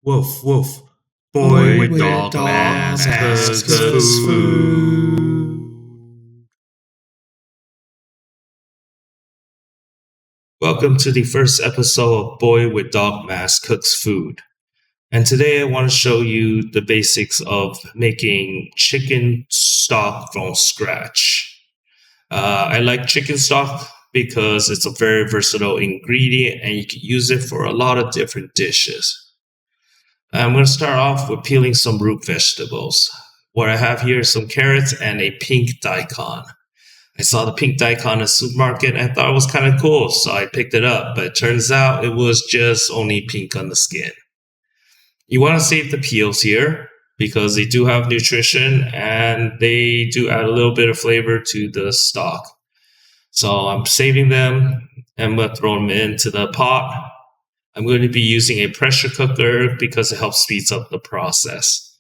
Woof, woof. Boy Boy with dog dog mask masks cooks food. Welcome to the first episode of Boy with Dog Mask Cooks Food. And today I want to show you the basics of making chicken stock from scratch. I like chicken stock because it's a very versatile ingredient and you can use it for a lot of different dishes. I'm going to start off with peeling some root vegetables. What I have here is some carrots and a pink daikon. I saw the pink daikon in the supermarket and I thought it was kind of cool, so I picked it up. But it turns out it was just only pink on the skin. You want to save the peels here because they do have nutrition and they do add a little bit of flavor to the stock. So I'm saving them and I'm going to throw them into the pot. I'm going to be using a pressure cooker because it helps speeds up the process.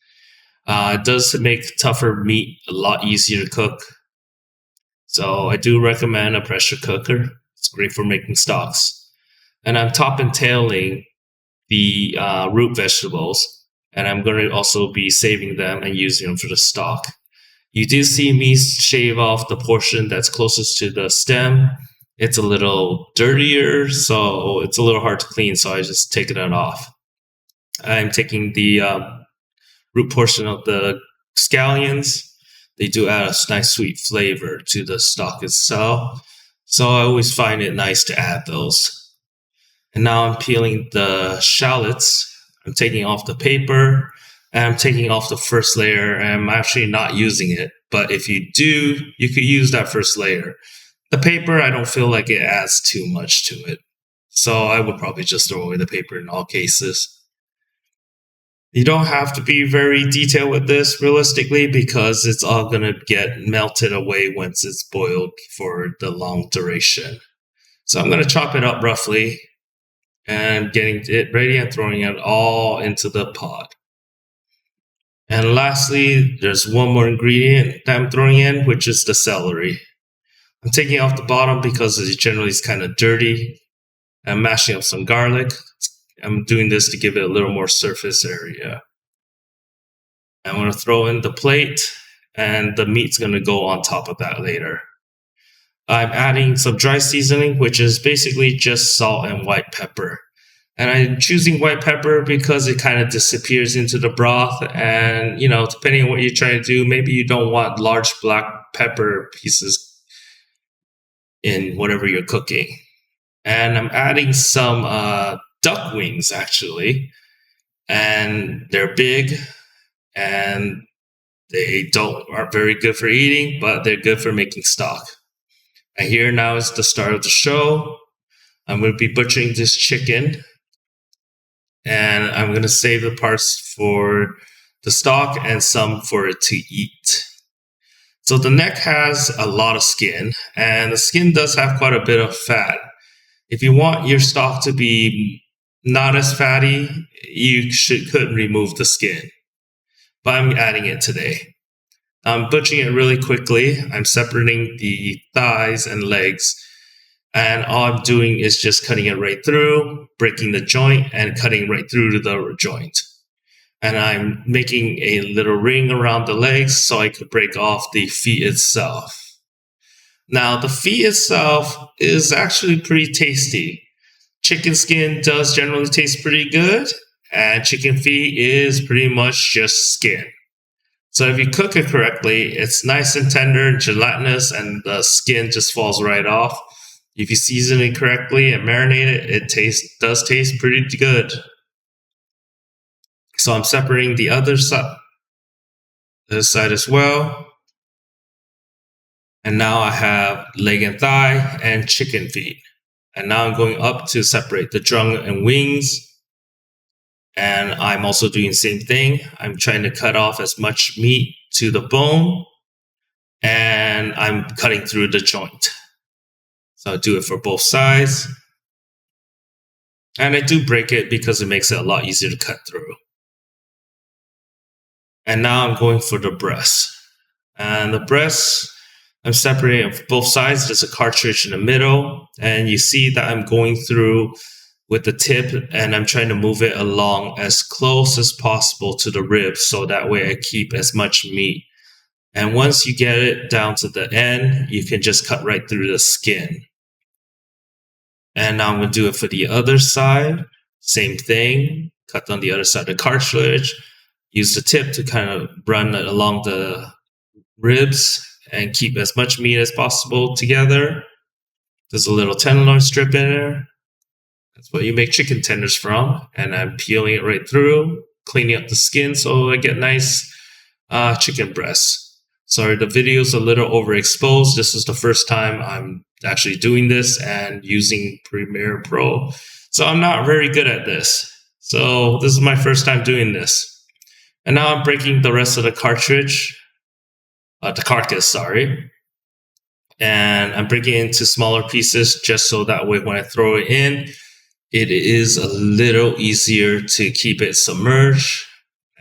It does make tougher meat a lot easier to cook. So I do recommend a pressure cooker. It's great for making stocks. And I'm top and tailing the root vegetables. And I'm going to also be saving them and using them for the stock. You do see me shave off the portion that's closest to the stem. It's a little dirtier, so it's a little hard to clean, so I just take it off. I'm taking the root portion of the scallions. They do add a nice sweet flavor to the stock itself, so I always find it nice to add those. And now I'm peeling the shallots. I'm taking off the paper, and I'm taking off the first layer, and I'm actually not using it. But if you do, you could use that first layer. The paper, I don't feel like it adds too much to it. So I would probably just throw away the paper in all cases. You don't have to be very detailed with this realistically because it's all going to get melted away once it's boiled for the long duration. So I'm going to chop it up roughly and getting it ready and throwing it all into the pot. And lastly, there's one more ingredient that I'm throwing in, which is the celery. I'm taking off the bottom because it generally is kind of dirty. I'm mashing up some garlic. I'm doing this to give it a little more surface area. I'm going to throw in the plate, and the meat's going to go on top of that later. I'm adding some dry seasoning, which is basically just salt and white pepper. And I'm choosing white pepper because it kind of disappears into the broth. And, depending on what you're trying to do, maybe you don't want large black pepper pieces in whatever you're cooking. And I'm adding some duck wings, actually. And they're big, and they aren't very good for eating, but they're good for making stock. And here now is the start of the show. I'm going to be butchering this chicken, and I'm going to save the parts for the stock and some for it to eat. So the neck has a lot of skin, and the skin does have quite a bit of fat. If you want your stock to be not as fatty, you could remove the skin. But I'm adding it today. I'm butchering it really quickly. I'm separating the thighs and legs. And all I'm doing is just cutting it right through, breaking the joint, and cutting right through to the joint. And I'm making a little ring around the legs so I could break off the feet itself. Now, the feet itself is actually pretty tasty. Chicken skin does generally taste pretty good, and chicken feet is pretty much just skin. So if you cook it correctly, it's nice and tender and gelatinous, and the skin just falls right off. If you season it correctly and marinate it, it does taste pretty good. So I'm separating the other side as well. And now I have leg and thigh and chicken feet. And now I'm going up to separate the trunk and wings. And I'm also doing the same thing. I'm trying to cut off as much meat to the bone. And I'm cutting through the joint. So I do it for both sides. And I do break it because it makes it a lot easier to cut through. And now I'm going for the breast. And the breast, I'm separating both sides. There's a cartridge in the middle. And you see that I'm going through with the tip, and I'm trying to move it along as close as possible to the ribs so that way I keep as much meat. And once you get it down to the end, you can just cut right through the skin. And now I'm going to do it for the other side. Same thing. Cut on the other side of the cartilage. Use the tip to kind of run it along the ribs and keep as much meat as possible together. There's a little tenderloin strip in there. That's what you make chicken tenders from. And I'm peeling it right through, cleaning up the skin so I get nice chicken breasts. Sorry, the video's a little overexposed. This is the first time I'm actually doing this and using Premiere Pro. So I'm not very good at this. So this is my first time doing this. And now I'm breaking the rest of the cartridge, the carcass, sorry. And I'm breaking it into smaller pieces just so that way when I throw it in, it is a little easier to keep it submerged.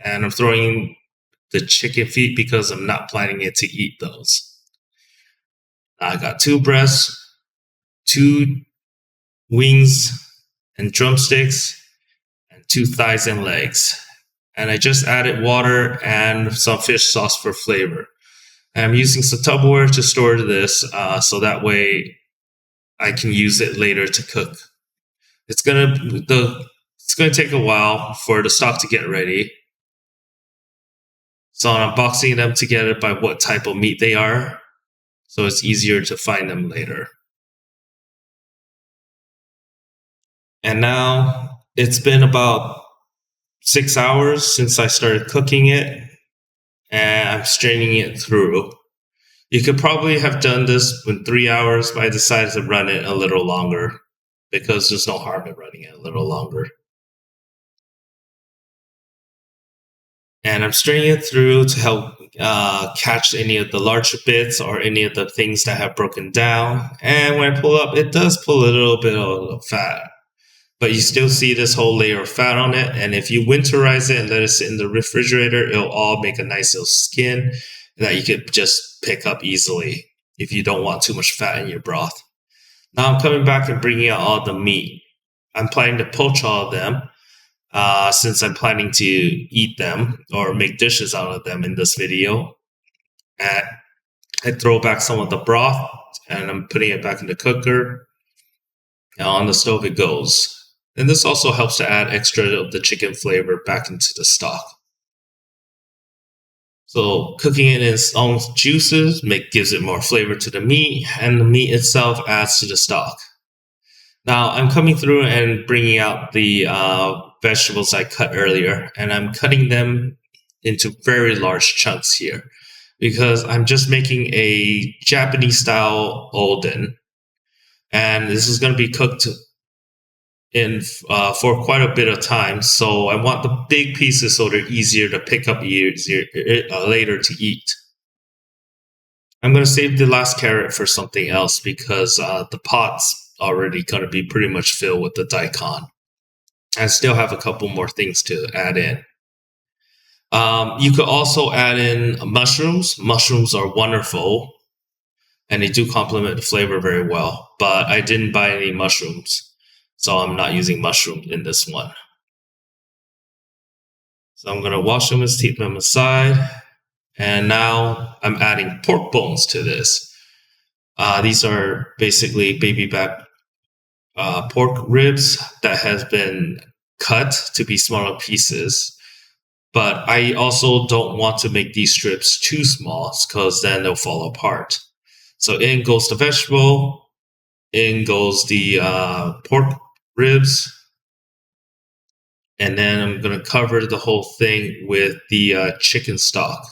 And I'm throwing the chicken feet because I'm not planning it to eat those. I got 2 breasts, 2 wings and drumsticks, and 2 thighs and legs. And I just added water and some fish sauce for flavor. I'm using some Tupperware to store this so that way I can use it later to cook. It's gonna take a while for the stock to get ready. So I'm boxing them together by what type of meat they are, so it's easier to find them later. And now it's been about 6 hours since I started cooking it, and I'm straining it through. You could probably have done this in 3 hours, but I decided to run it a little longer because there's no harm in running it a little longer. And I'm straining it through to help catch any of the larger bits or any of the things that have broken down. And when I pull up, it does pull a little bit of fat. But you still see this whole layer of fat on it. And if you winterize it and let it sit in the refrigerator, it'll all make a nice little skin that you could just pick up easily if you don't want too much fat in your broth. Now I'm coming back and bringing out all the meat. I'm planning to poach all of them. Since I'm planning to eat them or make dishes out of them in this video. And I throw back some of the broth and I'm putting it back in the cooker. And on the stove it goes. And this also helps to add extra of the chicken flavor back into the stock. So cooking it in its own juices gives it more flavor to the meat, and the meat itself adds to the stock. Now I'm coming through and bringing out the vegetables I cut earlier, and I'm cutting them into very large chunks here because I'm just making a Japanese style oden, and this is going to be cooked in for quite a bit of time. So I want the big pieces so they're easier to pick up later to eat. I'm going to save the last carrot for something else because the pot's already going to be pretty much filled with the daikon. I still have a couple more things to add in. You could also add in mushrooms. Mushrooms are wonderful, and they do complement the flavor very well. But I didn't buy any mushrooms, so I'm not using mushrooms in this one. So I'm going to wash them and keep them aside. And now I'm adding pork bones to this. These are basically baby back pork ribs that has been cut to be smaller pieces. But I also don't want to make these strips too small because then they'll fall apart. So in goes the vegetable, in goes the pork ribs, and then I'm going to cover the whole thing with the chicken stock.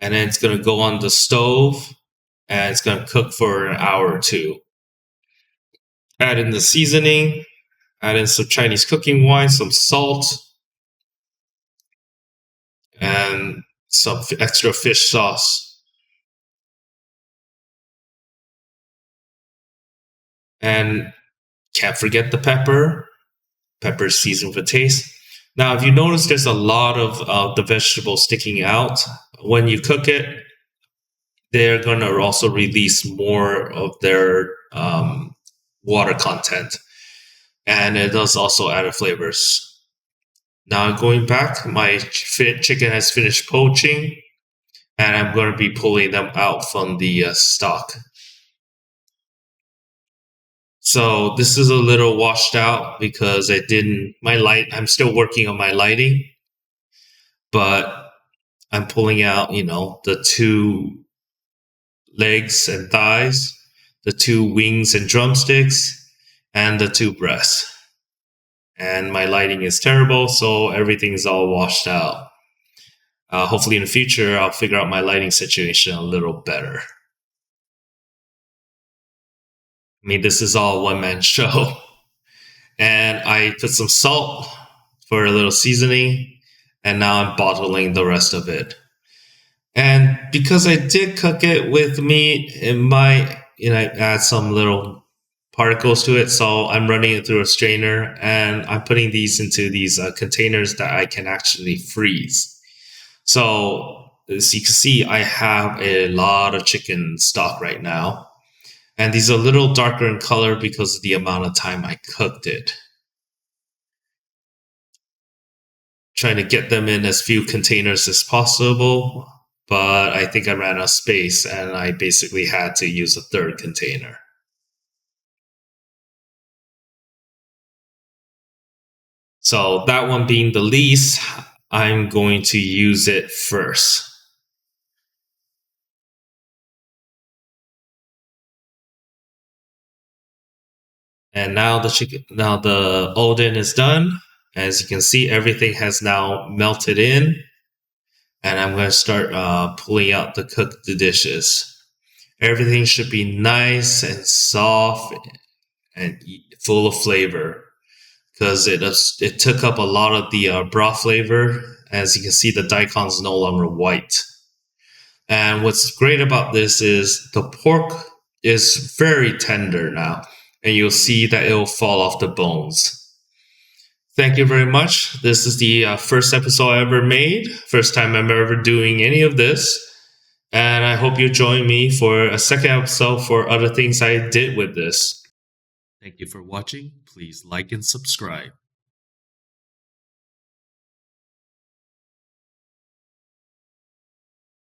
And then it's going to go on the stove, and it's going to cook for an hour or 2. Add in the seasoning, add in some Chinese cooking wine, some salt, and some extra fish sauce. And can't forget the pepper. Pepper is seasoned for taste. Now, if you notice, there's a lot of the vegetables sticking out. When you cook it, they're going to also release more of their water content. and it does also add flavors. Now going back, my chicken has finished poaching, and I'm going to be pulling them out from the stock. So this is a little washed out because I didn't my light. I'm still working on my lighting, but I'm pulling out, the two legs and thighs, the two wings and drumsticks, and the two breasts. And my lighting is terrible, so everything's all washed out. Hopefully, in the future, I'll figure out my lighting situation a little better. I mean, this is all one man show. And I put some salt for a little seasoning, and now I'm bottling the rest of it. And because I did cook it with meat, it might, add some little particles to it. So I'm running it through a strainer, and I'm putting these into these containers that I can actually freeze. So as you can see, I have a lot of chicken stock right now. And these are a little darker in color because of the amount of time I cooked it. Trying to get them in as few containers as possible, but I think I ran out of space and I basically had to use a third container. So that one being the least, I'm going to use it first. And now the oden is done. As you can see, everything has now melted in. And I'm going to start pulling out the cooked dishes. Everything should be nice and soft and full of flavor because it took up a lot of the broth flavor. As you can see, the daikon is no longer white. And what's great about this is the pork is very tender now, and you'll see that it will fall off the bones. Thank you very much. This is the first episode I ever made, first time I'm ever doing any of this. And I hope you join me for a second episode for other things I did with this. Thank you for watching. Please like and subscribe.